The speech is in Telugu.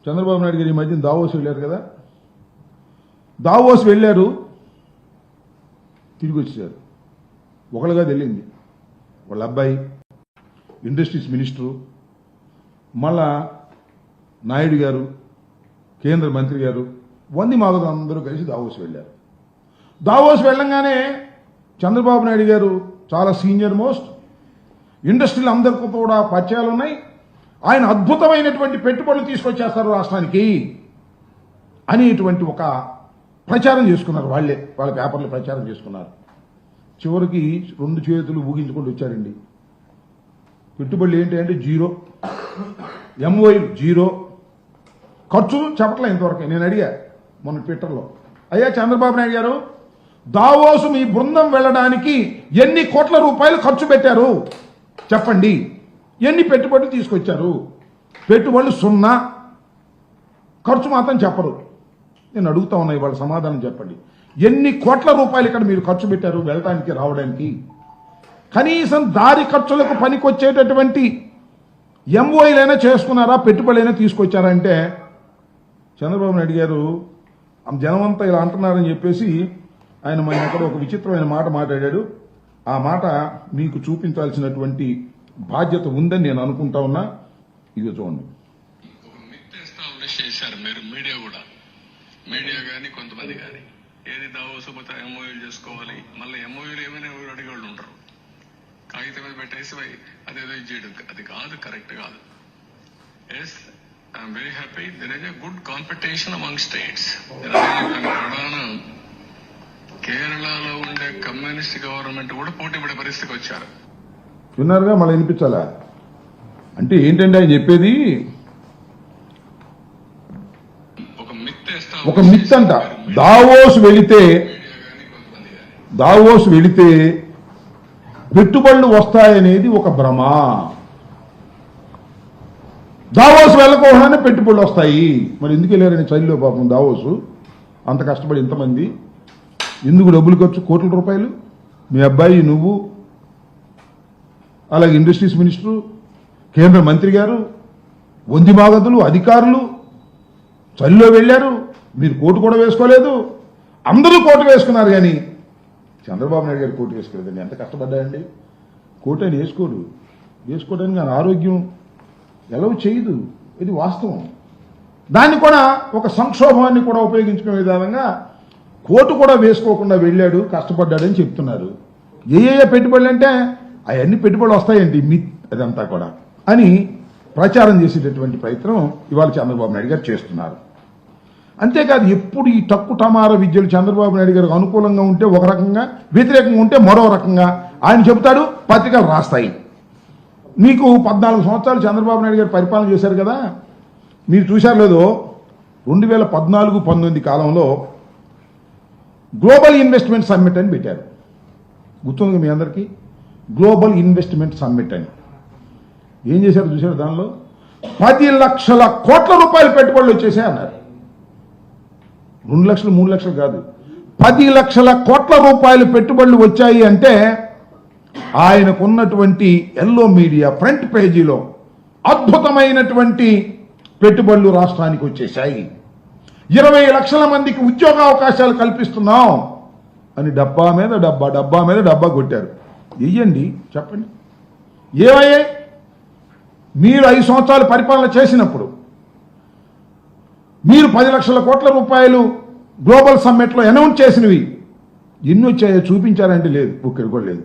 చంద్రబాబు నాయుడు గారు ఈ మధ్యన దావోస్ వెళ్ళారు కదా, దావోస్ వెళ్ళారు, తిరిగి వచ్చారు. ఒకళ్ళుగా వెళ్ళింది వాళ్ళ అబ్బాయి ఇండస్ట్రీస్ మినిస్టరు, మళ్ళా నాయుడు గారు కేంద్ర మంత్రి గారు, వంది మాగదు అందరూ కలిసి దావోస్ వెళ్ళారు. దావోస్ వెళ్ళంగానే చంద్రబాబు నాయుడు గారు చాలా సీనియర్ మోస్ట్, ఇండస్ట్రీలు అందరికీ కూడా పరిచయాలు ఉన్నాయి, ఆయన అద్భుతమైనటువంటి పెట్టుబడులు తీసుకొచ్చేస్తారు రాష్ట్రానికి అనేటువంటి ఒక ప్రచారం చేసుకున్నారు. వాళ్ళ పేపర్లు ప్రచారం చేసుకున్నారు. చివరికి 2 చేతులు ఊగించుకుంటూ వచ్చారండి. పెట్టుబడులు ఏంటి అంటే జీరో, ఎంఓయు జీరో, ఖర్చు చెప్పట్లే ఇంతవరకు. నేను అడిగా మొన్న ట్విట్టర్లో, అయ్యా చంద్రబాబు నాయుడు గారు, దావోసు మీ బృందం వెళ్ళడానికి ఎన్ని కోట్ల రూపాయలు ఖర్చు పెట్టారు చెప్పండి, ఎన్ని పెట్టుబడులు తీసుకొచ్చారు? పెట్టుబడులు 0, ఖర్చు మాత్రం చెప్పరు. నేను అడుగుతా ఉన్నా, ఇవాళ సమాధానం చెప్పండి. ఎన్ని కోట్ల రూపాయలు ఇక్కడ మీరు ఖర్చు పెట్టారు వెళ్ళడానికి రావడానికి? కనీసం దారి ఖర్చులకు పనికొచ్చేటటువంటి ఎంఓఐలైనా చేసుకున్నారా, పెట్టుబడులైనా తీసుకొచ్చారా అంటే చంద్రబాబు నాయుడు గారు జనమంతా ఇలా అంటున్నారని చెప్పేసి ఆయన మన ఎక్కడ ఒక విచిత్రమైన మాట మాట్లాడాడు. ఆ మాట మీకు చూపించాల్సినటువంటి బాధ్యత ఉందని నేను అనుకుంటా ఉన్నా. ఇది చూడండి. చేశారు మీరు మీడియా కానీ కొంతమంది కానీ, ఏది దావోసు పోతే ఎంఓయూలు చేసుకోవాలి, మళ్ళీ ఎంఓయూలు ఏమైనా ఎవరు అడిగేవాళ్ళు ఉంటారు, కాగితం మీద పెట్టేసి అదేదో చేయడం అది కాదు, కరెక్ట్ కాదు. Yes, I'm very happy there is a good competition among states. ప్రధాన కేరళలో ఉండే కమ్యూనిస్ట్ గవర్నమెంట్ కూడా పోటీ పడే పరిస్థితికి వచ్చారు. విన్నారుగా, మళ్ళీ వినిపించాలా అంటే ఏంటంటే ఆయన చెప్పేది ఒక మిత్ అంట. దావోస్ వెళితే పెట్టుబడులు వస్తాయనేది ఒక భ్రమ. దావోస్ వెళ్ళకోగానే పెట్టుబడులు వస్తాయి. మరి ఎందుకు వెళ్ళారని చలిలో పాపం దావోసు అంత కష్టపడి ఇంతమంది ఎందుకు డబ్బులు ఖర్చు, కోట్ల రూపాయలు? మీ అబ్బాయి, నువ్వు, అలాగే ఇండస్ట్రీస్ మినిస్టరు, కేంద్ర మంత్రి గారు, వంది మాగదులు, అధికారులు చలిలో వెళ్ళారు. మీరు కోటు కూడా వేసుకోలేదు, అందరూ కోటు వేసుకున్నారు. కానీ చంద్రబాబు నాయుడు గారు కోటు వేసుకోలేదండి. ఎంత కష్టపడ్డాయండి. కోటు ఆయన వేసుకోవడానికి ఆయన ఆరోగ్యం ఎలా చేయదు, ఇది వాస్తవం. దాన్ని కూడా ఒక సంక్షోభాన్ని కూడా ఉపయోగించుకునే విధానంగా కోటు కూడా వేసుకోకుండా వెళ్ళాడు, కష్టపడ్డాడని చెప్తున్నారు. ఏ పెట్టుబడులు అంటే అవన్నీ పెట్టుబడులు వస్తాయండి, మిత్ అదంతా కూడా అని ప్రచారం చేసేటటువంటి ప్రయత్నం ఇవాళ చంద్రబాబు నాయుడు గారు చేస్తున్నారు. అంతేకాదు, ఎప్పుడు ఈ టక్కు టమార విద్యలు చంద్రబాబు నాయుడు గారికి అనుకూలంగా ఉంటే ఒక రకంగా, వ్యతిరేకంగా ఉంటే మరో రకంగా ఆయన చెబుతాడు, పత్రికలు రాస్తాయి. మీకు 14 సంవత్సరాలు చంద్రబాబు నాయుడు గారు పరిపాలన చేశారు కదా, మీరు చూశారు లేదో 2014-19 కాలంలో గ్లోబల్ ఇన్వెస్ట్మెంట్ సమ్మిట్ అని పెట్టారు. గుర్తుంది మీ అందరికీ, గ్లోబల్ ఇన్వెస్ట్మెంట్ సమ్మిట్ అని. ఏం చేశారు చూశారు? దానిలో 10 లక్షల కోట్ల రూపాయలు పెట్టుబడులు వచ్చేసాయి అన్నారు. 2 లక్షలు 3 లక్షలు కాదు, 10 లక్షల కోట్ల రూపాయలు పెట్టుబడులు వచ్చాయి అంటే ఆయనకున్నటువంటి ఎల్లో మీడియా ఫ్రంట్ పేజీలో అద్భుతమైనటువంటి పెట్టుబడులు రాష్ట్రానికి వచ్చేసాయి, 20 లక్షల మందికి ఉద్యోగావకాశాలు కల్పిస్తున్నాం అని డబ్బా మీద డబ్బా కొట్టారు. వెయ్యండి, చెప్పండి ఏమయ్యాయి? మీరు 5 సంవత్సరాలు పరిపాలన చేసినప్పుడు మీరు 10 లక్షల కోట్ల రూపాయలు గ్లోబల్ సమ్మిట్లో అనౌన్స్ చేసినవి ఎన్ని వచ్చాయో చూపించారంటే లేదు, ఒక్కటి కూడా లేదు.